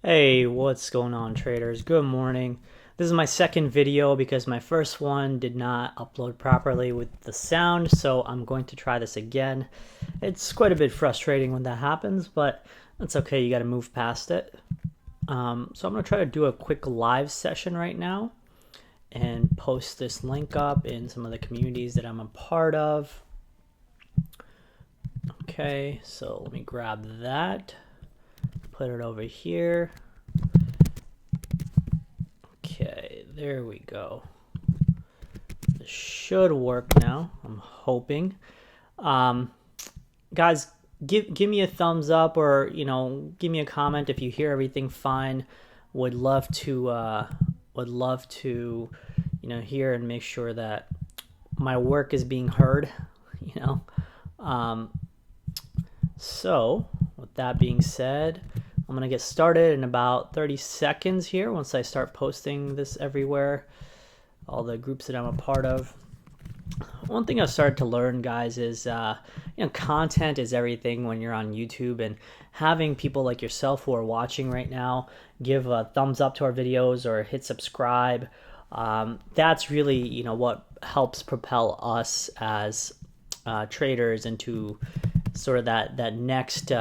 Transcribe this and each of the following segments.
Hey, what's going on, traders? Good morning. This is my second video because my first one did not upload properly with the sound, so I'm going to try this again. It's quite a bit frustrating when that happens, but that's okay. You got to move past it. So I'm going to try to do a quick live session right now and post this link up in some of the communities that I'm a part of. Okay, so let me grab that. Put it over here. Okay, there we go. This should work now, I'm hoping. Guys, give me a thumbs up, or give me a comment if you hear everything fine. Would love to hear and make sure that my work is being heard. So with that being said, I'm going to get started in about 30 seconds here once I start posting this everywhere, all the groups that I'm a part of. One thing I've started to learn, guys, is content is everything when you're on YouTube, and having people like yourself who are watching right now give a thumbs up to our videos or hit subscribe. That's really what helps propel us as traders into sort of that next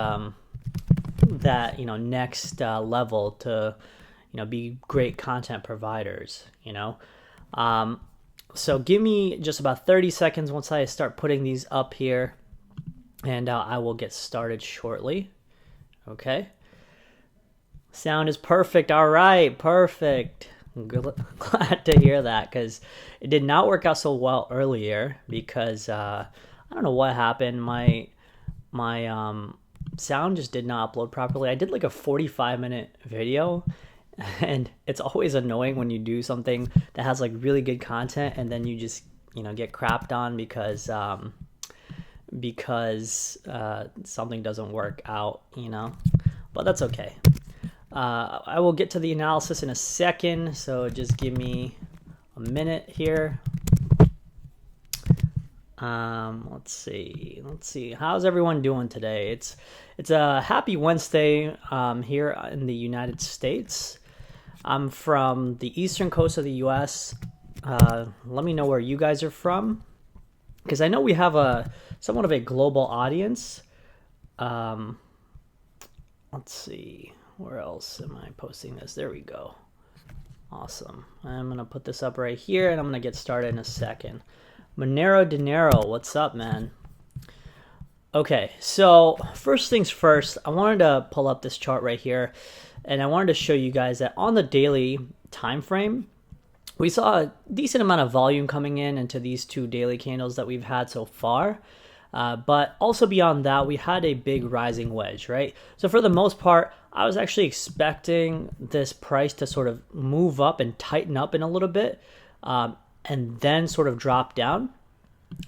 level to be great content providers. So give me just about 30 seconds once I start putting these up here, and I will get started shortly. Okay, sound is perfect. All right, perfect. Glad to hear that, because it did not work out so well earlier because I don't know what happened. My sound just did not upload properly. I did like a 45-minute video, and it's always annoying when you do something that has like really good content and then you just get crapped on because something doesn't work out, but that's okay. I will get to the analysis in a second, so just give me a minute here. Let's see. How's everyone doing today? It's a happy Wednesday here in the United States. I'm from the eastern coast of the U.S. Let me know where you guys are from, because I know we have somewhat of a global audience. Let's see. Where else am I posting this? There we go. Awesome. I'm going to put this up right here, and I'm going to get started in a second. Monero Dinero, what's up, man? Okay, so first things first, I wanted to pull up this chart right here, and I wanted to show you guys that on the daily time frame, we saw a decent amount of volume coming into these two daily candles that we've had so far. But also beyond that, we had a big rising wedge, right? So for the most part, I was actually expecting this price to sort of move up and tighten up in a little bit, and then sort of drop down.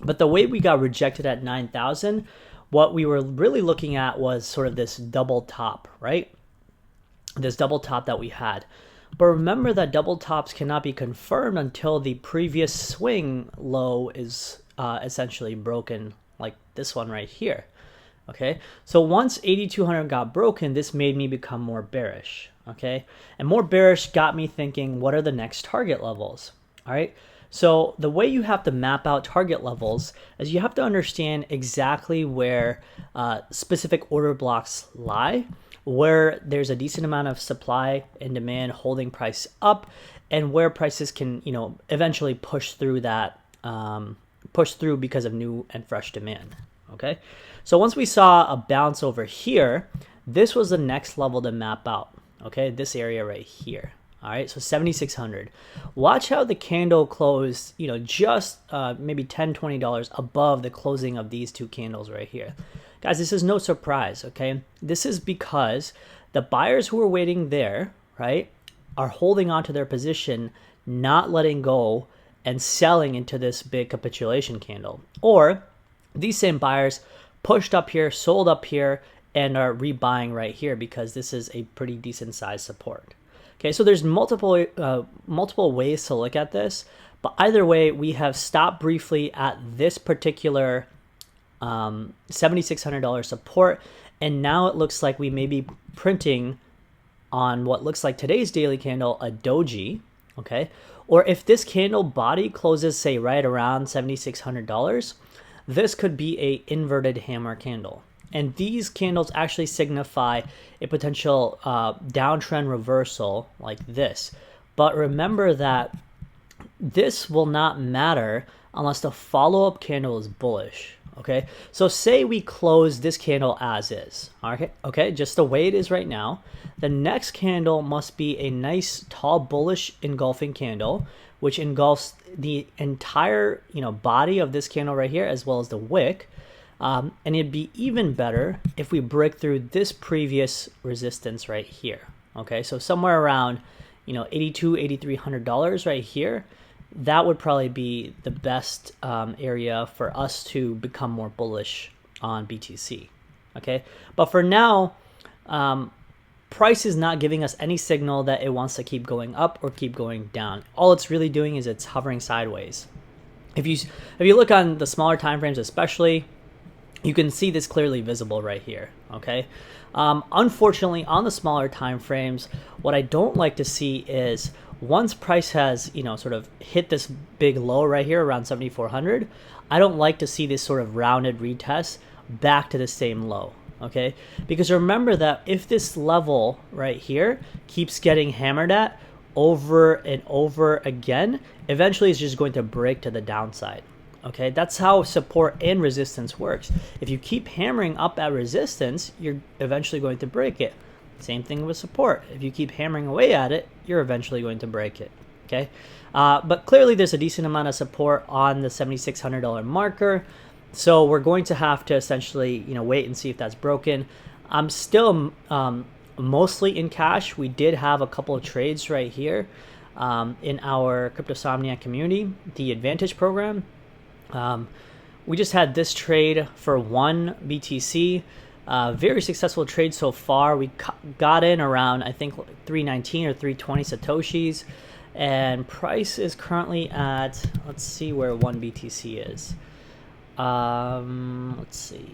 But the way we got rejected at 9,000, what we were really looking at was sort of this double top, right? This double top that we had. But remember that double tops cannot be confirmed until the previous swing low is essentially broken, like this one right here. Okay, so once 8,200 got broken, this made me become more bearish. Okay, and more bearish got me thinking, what are the next target levels? All right, so the way you have to map out target levels is you have to understand exactly where specific order blocks lie, where there's a decent amount of supply and demand holding price up, and where prices can eventually push through that because of new and fresh demand. Okay, so once we saw a bounce over here, this was the next level to map out. Okay, this area right here. All right, so 7,600. Watch how the candle closed, just maybe $10, $20 above the closing of these two candles right here. Guys, this is no surprise, okay? This is because the buyers who are waiting there, right, are holding on to their position, not letting go and selling into this big capitulation candle. Or these same buyers pushed up here, sold up here, and are rebuying right here because this is a pretty decent size support. Okay, so there's multiple ways to look at this, but either way, we have stopped briefly at this particular $7,600 support, and now it looks like we may be printing on what looks like today's daily candle, a doji, okay? Or if this candle body closes, say, right around $7,600, this could be a inverted hammer candle. And these candles actually signify a potential downtrend reversal like this. But remember that this will not matter unless the follow-up candle is bullish. Okay, so say we close this candle as is, okay, just the way it is right now. The next candle must be a nice tall bullish engulfing candle, which engulfs the entire body of this candle right here, as well as the wick. And it'd be even better if we break through this previous resistance right here. Okay, so somewhere around $8,200–$8,300 right here. That would probably be the best area for us to become more bullish on BTC. Okay, but for now, price is not giving us any signal that it wants to keep going up or keep going down. All it's really doing is it's hovering sideways. If you look on the smaller time frames, especially, you can see this clearly visible right here. Okay, unfortunately, on the smaller time frames, what I don't like to see is once price has sort of hit this big low right here around 7,400, I don't like to see this sort of rounded retest back to the same low. Okay, because remember that if this level right here keeps getting hammered at over and over again, eventually it's just going to break to the downside. Okay, that's how support and resistance works. If you keep hammering up at resistance, you're eventually going to break it. Same thing with support. If you keep hammering away at it, you're eventually going to break it. Okay, but clearly there's a decent amount of support on the $7,600 marker, so we're going to have to essentially wait and see if that's broken. I'm still mostly in cash. We did have a couple of trades right here in our Cryptosomnia community, the Advantage program. We just had this trade for 1 BTC. Very successful trade so far. We got in around, I think, 319 or 320 Satoshis, and price is currently at, let's see where 1 BTC is. Let's see.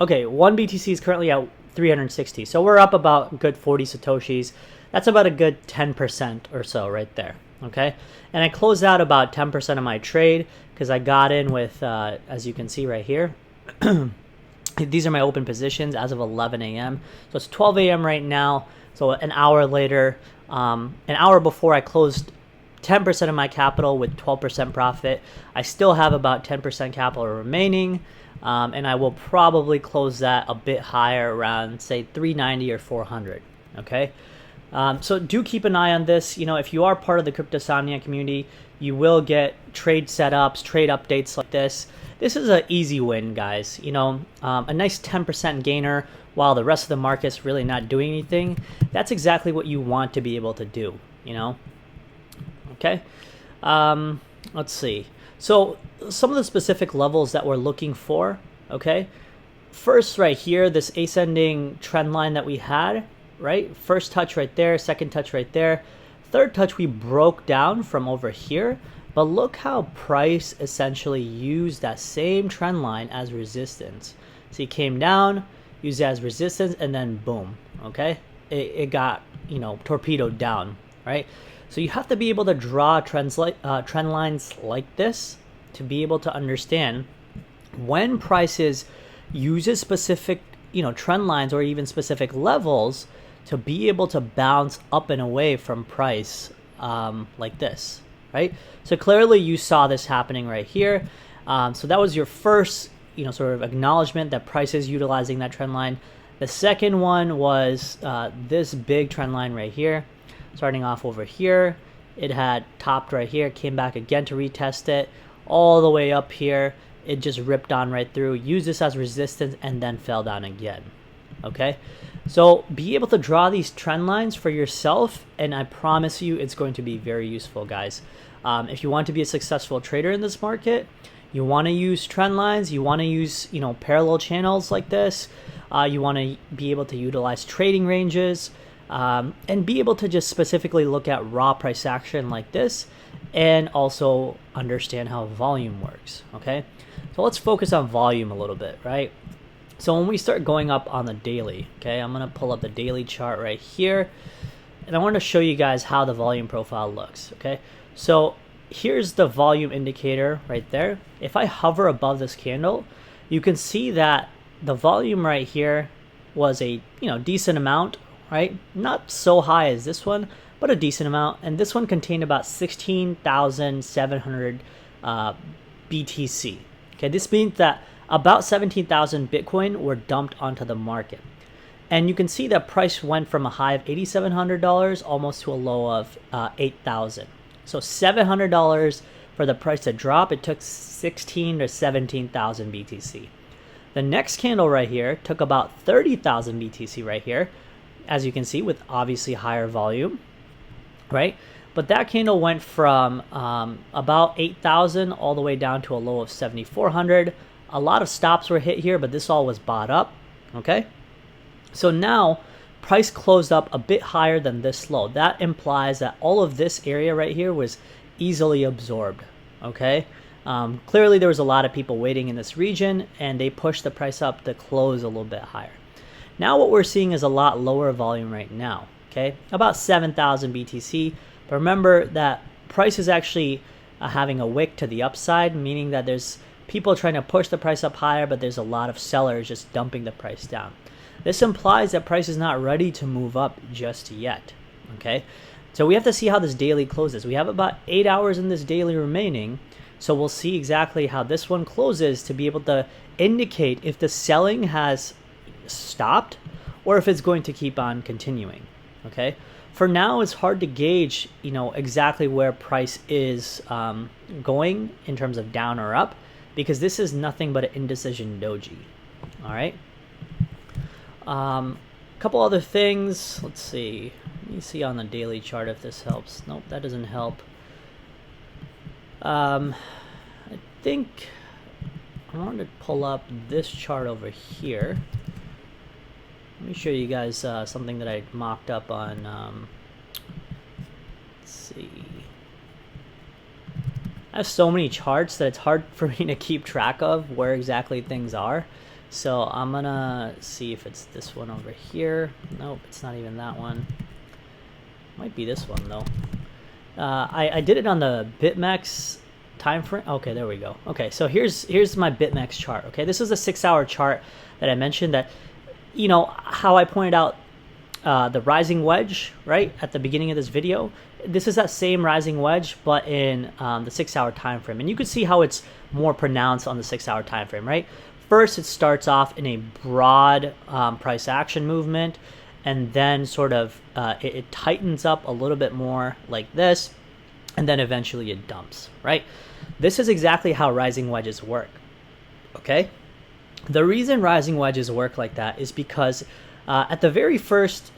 Okay, 1 BTC is currently at 360, so we're up about a good 40 Satoshis. That's about a good 10% or so right there. Okay, and I closed out about 10% of my trade because I got in with, as you can see right here, these are my open positions as of 11 a.m. So it's 12 a.m. right now. So an hour later, an hour before I closed 10% of my capital with 12% profit. I still have about 10% capital remaining, and I will probably close that a bit higher around, say, 390 or 400. Okay. So do keep an eye on this. If you are part of the Cryptosomnia community, you will get trade setups, trade updates like this. This is an easy win, guys. A nice 10% gainer while the rest of the market's really not doing anything. That's exactly what you want to be able to do, Okay. Let's see. So some of the specific levels that we're looking for, okay? First right here, this ascending trend line that we had, right? First touch right there, second touch right there. Third touch we broke down from over here, but look how price essentially used that same trend line as resistance. So he came down, used it as resistance, and then boom, okay? It got, torpedoed down, right? So you have to be able to draw trend lines like this to be able to understand when prices uses specific, trend lines or even specific levels to be able to bounce up and away from price like this, right? So clearly you saw this happening right here. So that was your first, sort of acknowledgement that price is utilizing that trend line. The second one was this big trend line right here, starting off over here. It had topped right here, came back again to retest it, all the way up here. It just ripped on right through, used this as resistance, and then fell down again. Okay, so be able to draw these trend lines for yourself, and I promise you it's going to be very useful, guys. If you want to be a successful trader in this market, you want to use trend lines, you want to use parallel channels like this, you want to be able to utilize trading ranges, and be able to just specifically look at raw price action like this, and also understand how volume works. Okay, so let's focus on volume a little bit, right? So when we start going up on the daily, okay, I'm going to pull up the daily chart right here, and I want to show you guys how the volume profile looks, okay? So here's the volume indicator right there. If I hover above this candle, you can see that the volume right here was a decent amount, right? Not so high as this one, but a decent amount. And this one contained about 16,700 BTC. Okay, this means that about 17,000 Bitcoin were dumped onto the market. And you can see that price went from a high of $8,700 almost to a low of 8,000. So $700 for the price to drop. It took 16 to 17,000 BTC. The next candle right here took about 30,000 BTC right here, as you can see, with obviously higher volume, right? But that candle went from about 8,000 all the way down to a low of 7,400. A lot of stops were hit here, but this all was bought up, okay? So now price closed up a bit higher than this low. That implies that all of this area right here was easily absorbed, okay? Clearly there was a lot of people waiting in this region, and they pushed the price up to close a little bit higher. Now what we're seeing is a lot lower volume right now, okay? About 7,000 BTC. But remember that price is actually having a wick to the upside, meaning that there's people trying to push the price up higher, but there's a lot of sellers just dumping the price down. This implies that price is not ready to move up just yet, okay? So we have to see how this daily closes. We have about 8 hours in this daily remaining, so we'll see exactly how this one closes to be able to indicate if the selling has stopped or if it's going to keep on continuing, okay? For now, it's hard to gauge, exactly where price is going in terms of down or up, because this is nothing but an indecision doji, all right? Couple other things. Let's see. Let me see on the daily chart if this helps. Nope, that doesn't help. I think I wanted to pull up this chart over here. Let me show you guys something that I mocked up on. Let's see. I have so many charts that it's hard for me to keep track of where exactly things are. So I'm gonna see if it's this one over here. Nope, it's not even that one. Might be this one though. I did it on the BitMEX time frame. Okay, there we go. Okay, so here's my BitMEX chart. Okay, this is a 6-hour chart that I mentioned that, how I pointed out the rising wedge, right, at the beginning of this video. This is that same rising wedge, but in the 6-hour time frame. And you can see how it's more pronounced on the 6-hour time frame, right? First, it starts off in a broad price action movement, and then sort of it tightens up a little bit more like this, and then eventually it dumps, right? This is exactly how rising wedges work, okay? The reason rising wedges work like that is because at the very first,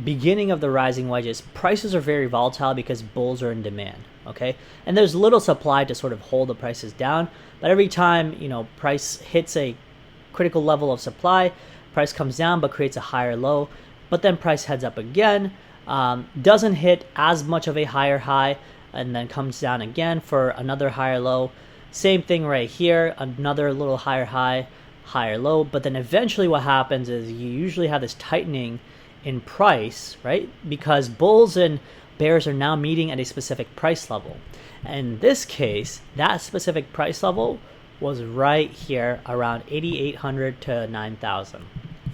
beginning of the rising wedges, prices are very volatile because bulls are in demand, okay? And there's little supply to sort of hold the prices down, but every time, price hits a critical level of supply, price comes down but creates a higher low, but then price heads up again, doesn't hit as much of a higher high, and then comes down again for another higher low. Same thing right here, another little higher high, higher low, but then eventually what happens is you usually have this tightening in price, right? Because bulls and bears are now meeting at a specific price level. In this case, that specific price level was right here around 8,800 to 9,000.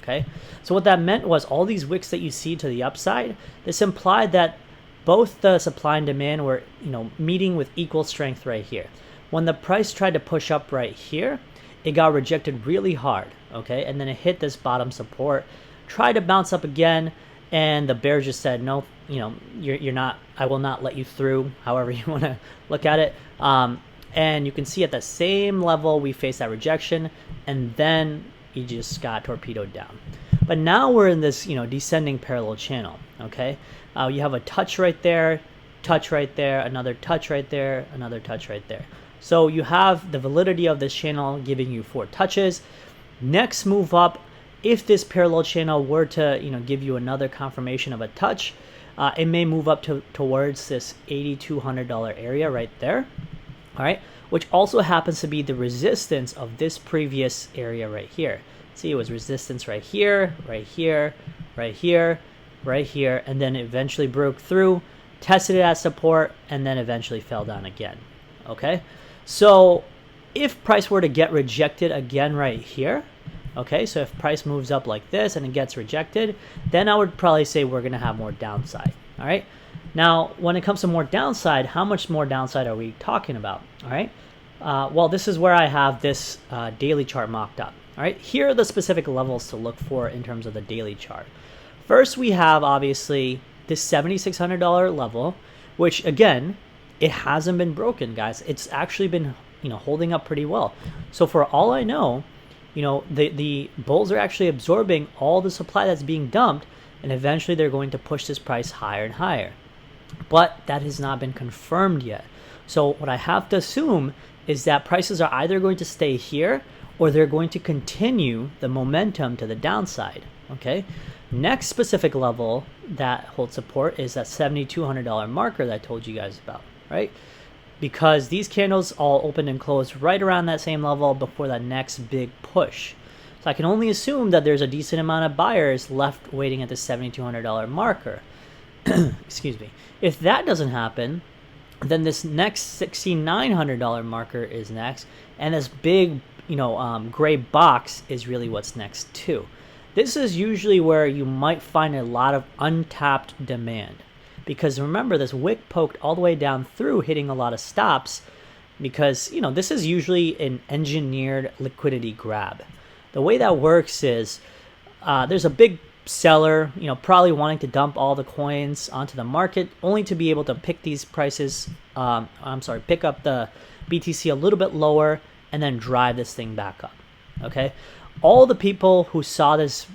Okay, so what that meant was all these wicks that you see to the upside, this implied that both the supply and demand were, meeting with equal strength right here. When the price tried to push up right here, it got rejected really hard, okay? And then it hit this bottom support, tried to bounce up again, and the bear just said, no, you're not, I will not let you through, however you want to look at it. And you can see at the same level, we faced that rejection, and then he just got torpedoed down. But now we're in this, descending parallel channel, okay? You have a touch right there, another touch right there, another touch right there. So you have the validity of this channel giving you 4 touches. Next move up, if this parallel channel were to, give you another confirmation of a touch, it may move up towards this $8,200 area right there. All right. which also happens to be the resistance of this previous area right here. See, it was resistance right here, right here, right here, right here, and then it eventually broke through, tested it as support, and then eventually fell down again. Okay, so if price were to get rejected again right here, okay, so if price moves up like this and it gets rejected, then I would probably say we're going to have more downside. All right, now when it comes to more downside, how much more downside are we talking about? All right, well, this is where I have this daily chart mocked up. All right, here are the specific levels to look for in terms of the daily chart. First, we have obviously this $7,600 level, which again, it hasn't been broken, guys. It's actually been, holding up pretty well. So for all I know, the bulls are actually absorbing all the supply that's being dumped, and eventually they're going to push this price higher and higher. But that has not been confirmed yet. So what I have to assume is that prices are either going to stay here or they're going to continue the momentum to the downside. Okay. Next specific level that holds support is that $7,200 marker that I told you guys about, right? Because these candles all opened and closed right around that same level before that next big push. So I can only assume that there's a decent amount of buyers left waiting at the $7,200 marker. Excuse me. If that doesn't happen, then this next $6,900 marker is next, and this big, gray box is really what's next too. This is usually where you might find a lot of untapped demand. Because remember, this wick poked all the way down through, hitting a lot of stops, because this is usually an engineered liquidity grab. The way that works is there's a big seller, probably wanting to dump all the coins onto the market, only to be able to pick these prices, pick up the BTC a little bit lower and then drive this thing back up. Okay, all the people who saw this,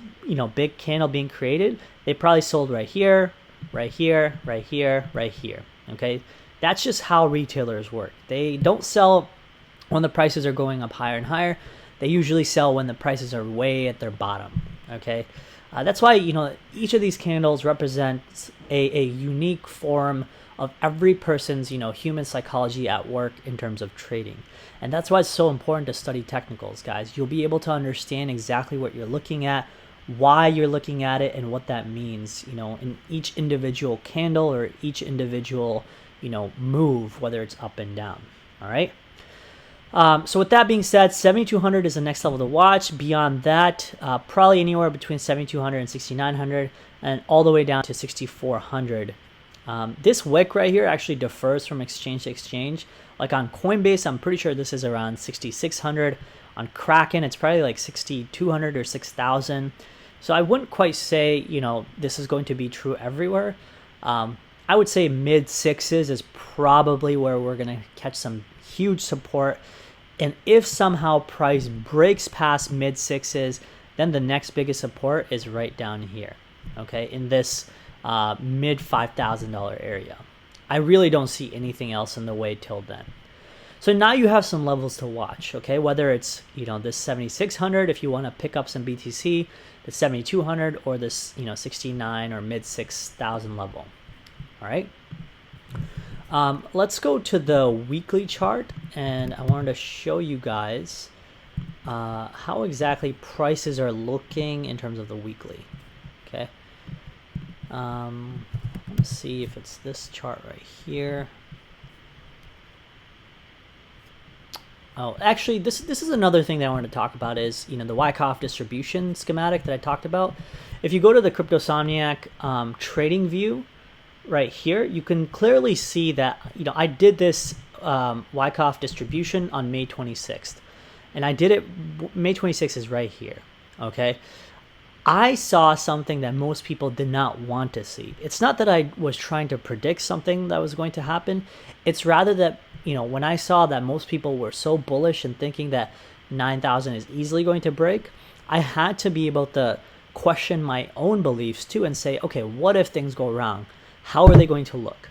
big candle being created, they probably sold right here, right here, right here, right here. Okay, that's just how retailers work. They don't sell when the prices are going up higher and higher. They usually sell when the prices are way at their bottom. Okay, that's why each of these candles represents a unique form of every person's human psychology at work in terms of trading. And that's why it's so important to study technicals, guys. You'll be able to understand exactly what you're looking at, why you're looking at it, and what that means, in each individual candle or each individual, move, whether it's up and down. All right. So with that being said, 7,200 is the next level to watch. Beyond that, probably anywhere between 7,200 and 6,900, and all the way down to 6,400. This wick right here actually differs from exchange to exchange. Like on Coinbase, I'm pretty sure this is around 6,600. On Kraken, it's probably like 6,200 or 6,000. So I wouldn't quite say, this is going to be true everywhere. I would say mid sixes is probably where we're going to catch some huge support. And if somehow price breaks past mid sixes, then the next biggest support is right down here. Okay, in this mid $5,000 area. I really don't see anything else in the way till then. So now you have some levels to watch, okay? Whether it's, this 7,600 if you want to pick up some BTC, the 7,200, or this, 69 or mid 6,000 level. All right. Let's go to the weekly chart, and I wanted to show you guys how exactly prices are looking in terms of the weekly. Okay. Let's see if it's this chart right here. Oh, actually, this is another thing that I wanted to talk about is, the Wyckoff Distribution schematic that I talked about. If you go to the CryptoSomniac trading view right here, you can clearly see that, I did this Wyckoff Distribution on May 26th. And I did it, May 26th is right here, okay? I saw something that most people did not want to see. It's not that I was trying to predict something that was going to happen. It's rather that, when I saw that most people were so bullish and thinking that 9,000 is easily going to break, I had to be able to question my own beliefs too and say, okay, what if things go wrong? How are they going to look?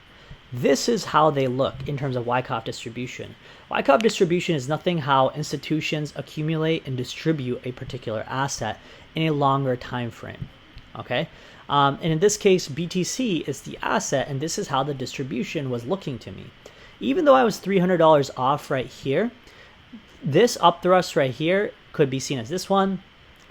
This is how they look in terms of Wyckoff Distribution. Wyckoff Distribution is nothing how institutions accumulate and distribute a particular asset in a longer time frame. Okay, and in this case, BTC is the asset, and this is how the distribution was looking to me. even though I was $300 off right here, this up thrust right here could be seen as this one.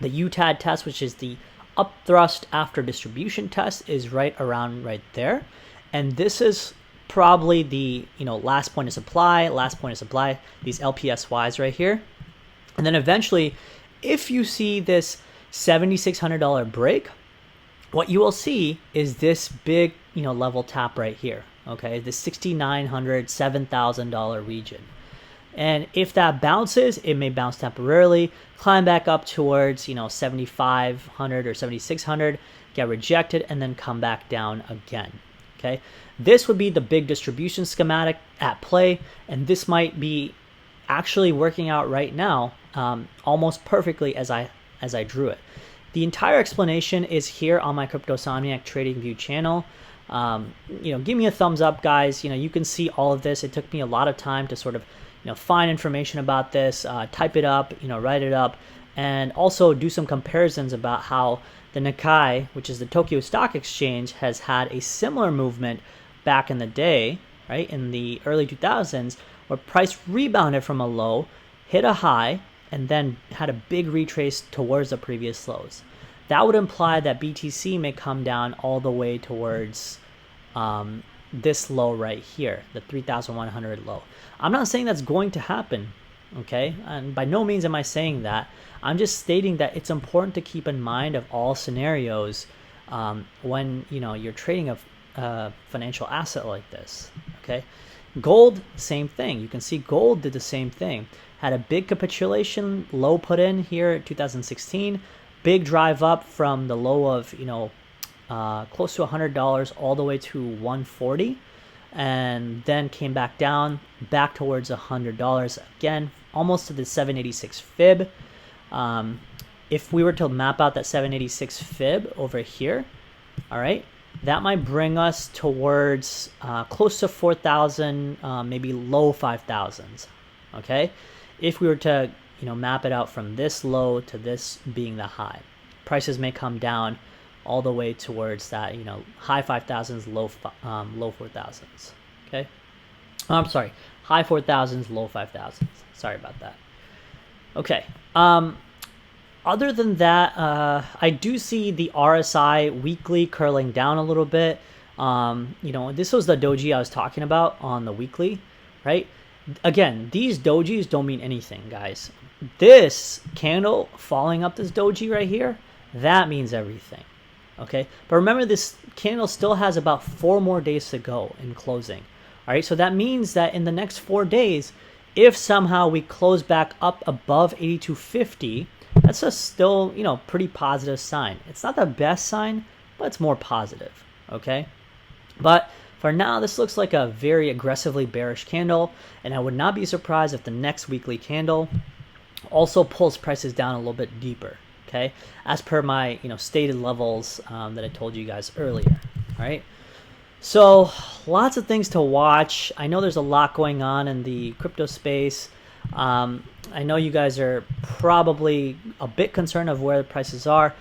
The UTAD test, which is the up thrust after distribution test, is right around right there. And this is probably the, last point of supply, these LPSYs right here. And then eventually, if you see this $7,600 break, what you will see is this big, level tap right here, okay? The $6,900, $7,000 region. And if that bounces, it may bounce temporarily, climb back up towards, 7,500 or 7,600, get rejected, and then come back down again, okay? This would be the big distribution schematic at play, and this might be actually working out right now almost perfectly as I drew it. The entire explanation is here on my CryptoSomniac Trading View channel. Give me a thumbs up, guys. You can see all of this. It took me a lot of time to sort of find information about this, type it up, write it up, and also do some comparisons about how the Nikkei, which is the Tokyo Stock Exchange, has had a similar movement back in the day, right, in the early 2000s, where price rebounded from a low, hit a high, and then had a big retrace towards the previous lows. That would imply that BTC may come down all the way towards this low right here, the 3,100 low. I'm not saying that's going to happen, okay? And by no means am I saying that. I'm just stating that it's important to keep in mind of all scenarios when you're trading a financial asset like this, okay? Gold, same thing. You can see gold did the same thing. Had a big capitulation, low put in here in 2016, big drive up from the low of close to $100 all the way to 140, and then came back down, back towards $100 again, almost to the 786 fib. If we were to map out that 786 fib over here, all right, that might bring us towards close to 4,000, maybe low 5,000s. Okay, if we were to map it out from this low to this being the high, prices may come down all the way towards that high 5,000s, low 4,000s. Okay, I'm sorry, high 4,000s, low 5,000s. Sorry about that. Okay. Other than that, I do see the RSI weekly curling down a little bit. This was the doji I was talking about on the weekly, right? Again, these dojis don't mean anything, guys. This candle falling up this doji right here, that means everything, okay? But remember, this candle still has about 4 more days to go in closing, all right? So that means that in the next 4 days, if somehow we close back up above 8250, that's a still, pretty positive sign. It's not the best sign, but it's more positive, okay? But for now, this looks like a very aggressively bearish candle, and I would not be surprised if the next weekly candle also pulls prices down a little bit deeper, okay? As per my, stated levels that I told you guys earlier, all right? So lots of things to watch. I know there's a lot going on in the crypto space. I know you guys are probably a bit concerned of where the prices are.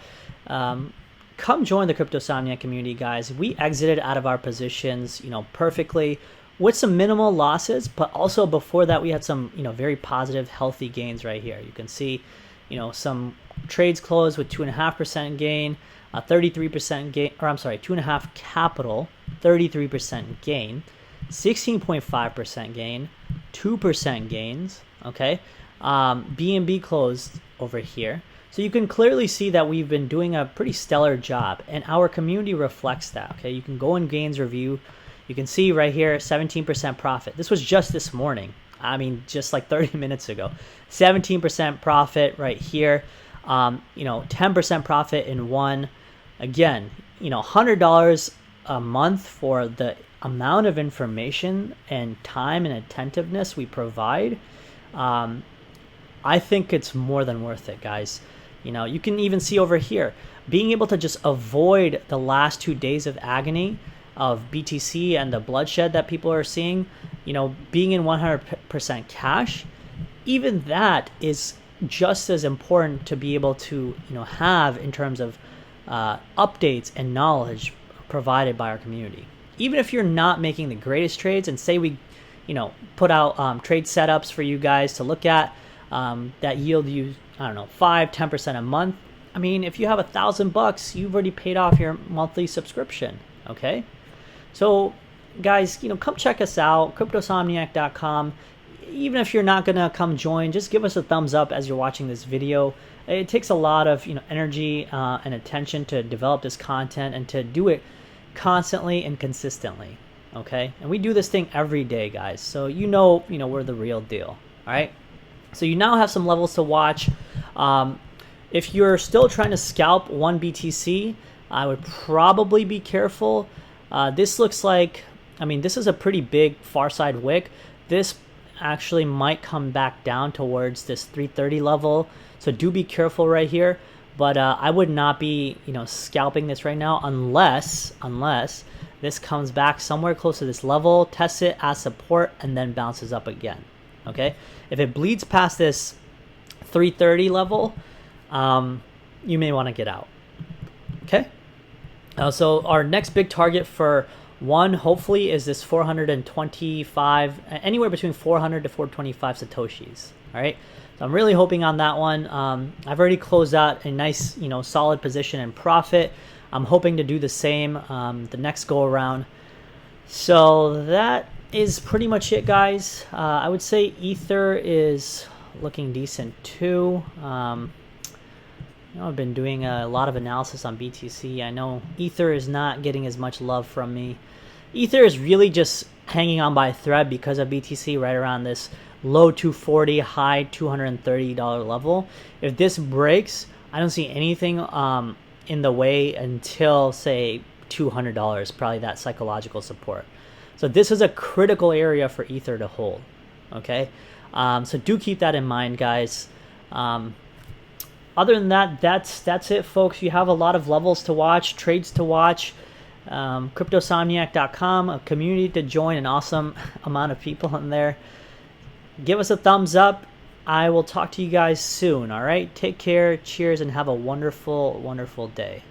Come join the CryptoSomniac community, guys. We exited out of our positions, perfectly with some minimal losses, but also before that we had some, very positive, healthy gains right here. You can see, some trades closed with 2.5% gain, 33% gain, or I'm sorry, 2.5 capital, 33% gain, 16.5% gain, 2% gains, okay? BNB closed over here. So you can clearly see that we've been doing a pretty stellar job, and our community reflects that, okay? You can go in gains review. You can see right here, 17% profit. This was just this morning. I mean, just like 30 minutes ago. 17% profit right here. 10% profit in one. Again, $100 a month for the amount of information and time and attentiveness we provide. I think it's more than worth it, guys. You can even see over here, being able to just avoid the last 2 days of agony of BTC and the bloodshed that people are seeing, being in 100% cash, even that is just as important to be able to, have in terms of updates and knowledge provided by our community. Even if you're not making the greatest trades, and say we, put out trade setups for you guys to look at that yield you, I don't know, 5-10% a month. I mean, if you have $1,000, you've already paid off your monthly subscription. Okay, so guys, come check us out, cryptosomniac.com. Even if you're not gonna come join, just give us a thumbs up as you're watching this video. It takes a lot of energy and attention to develop this content and to do it constantly and consistently. Okay, and we do this thing every day, guys. So we're the real deal. All right. So you now have some levels to watch. If you're still trying to scalp one BTC, I would probably be careful. This looks like, this is a pretty big far side wick. This actually might come back down towards this 330 level. So do be careful right here. But I would not be, scalping this right now unless this comes back somewhere close to this level, tests it as support, and then bounces up again. Okay? If it bleeds past this 330 level, you may want to get out. Okay? So our next big target for one, hopefully, is this 425, anywhere between 400 to 425 Satoshis. All right? So I'm really hoping on that one. I've already closed out a nice, solid position in profit. I'm hoping to do the same the next go around. So that is pretty much it, guys. I would say Ether is looking decent too. I've been doing a lot of analysis on BTC. I know Ether is not getting as much love from me. Ether is really just hanging on by a thread because of BTC right around this low 240, high $230 level. If this breaks, I don't see anything in the way until, say, $200, probably that psychological support. So this is a critical area for Ether to hold. Okay, so do keep that in mind, guys. Other than that, that's it, folks. You have a lot of levels to watch, trades to watch. Cryptosomniac.com, a community to join, an awesome amount of people in there. Give us a thumbs up. I will talk to you guys soon. All right, take care, cheers, and have a wonderful, wonderful day.